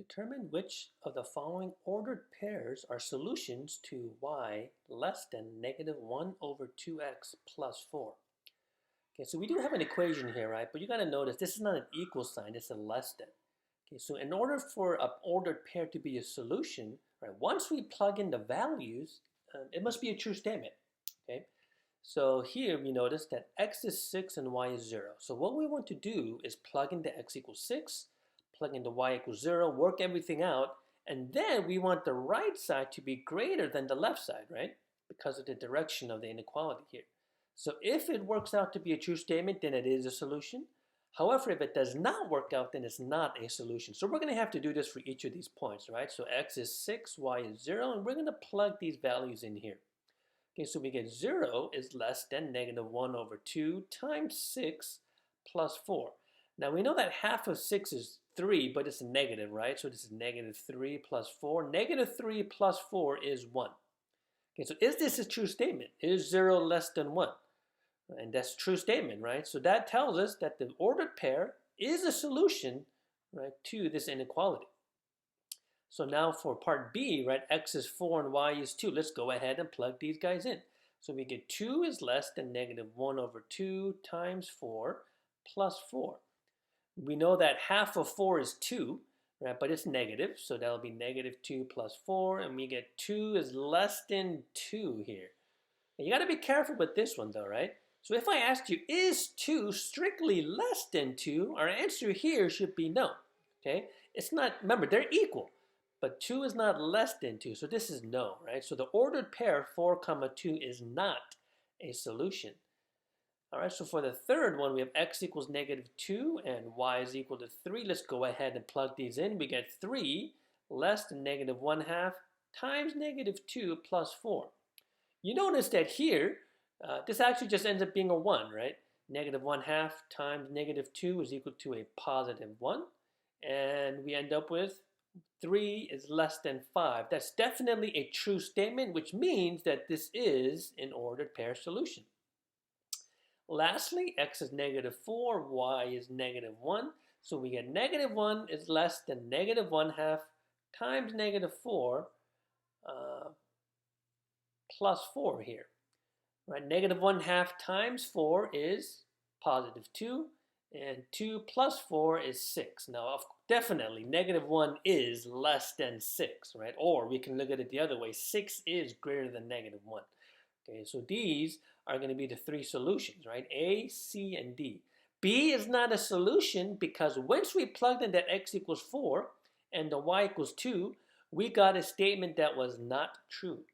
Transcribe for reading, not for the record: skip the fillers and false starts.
Determine which of the following ordered pairs are solutions to y less than negative 1 over 2x plus 4. Okay, so we do have an equation here, right? But you got to notice this is not an equal sign, it's a less than. Okay, so in order for an ordered pair to be a solution, right, once we plug in the values, it must be a true statement. Okay, so here we notice that x is 6 and y is 0. So what we want to do is plug into x equals 6, plug into y equals 0, work everything out, and then we want the right side to be greater than the left side, right? Because of the direction of the inequality here. So if it works out to be a true statement, then it is a solution. However, if it does not work out, then it's not a solution. So we're going to have to do this for each of these points, right? So x is 6, y is 0, and we're going to plug these values in here. Okay, so we get 0 is less than negative 1 over 2 times 6 plus 4. Now we know that half of 6 is 3, but it's a negative, right? So this is negative 3 plus 4. Negative 3 plus 4 is 1. Okay, so is this a true statement? Is 0 less than 1? And that's a true statement, right? So that tells us that the ordered pair is a solution, right, to this inequality. So now for part B, right, x is 4 and y is 2. Let's go ahead and plug these guys in. So we get 2 is less than negative 1 over 2 times 4 plus 4. We know that half of 4 is 2, right, but it's negative, so that'll be negative 2 plus 4, and we get 2 is less than 2 here. And you got to be careful with this one though, right? So if I asked you, is 2 strictly less than 2, our answer here should be no, okay? It's not, remember, they're equal, but 2 is not less than 2, so this is no, right? So the ordered pair 4 comma 2 is not a solution. All right, so for the third one, we have x equals negative 2 and y is equal to 3. Let's go ahead and plug these in. We get 3 less than negative 1/2 times negative 2 plus 4. You notice that here, this actually just ends up being a 1, right? Negative 1/2 times negative 2 is equal to a positive 1. And we end up with 3 is less than 5. That's definitely a true statement, which means that this is an ordered pair solution. Lastly, x is negative 4, y is negative 1. So we get negative 1 is less than negative 1/2 times negative 4 plus 4 here. Right? Negative 1/2 times 4 is positive 2, and 2 plus 4 is 6. Now, definitely, negative 1 is less than 6, right? Or we can look at it the other way. 6 is greater than negative 1. Okay, so these are going to be the three solutions, right? A, C, and D. B is not a solution because once we plugged in that x equals 4 and the y equals 2, we got a statement that was not true.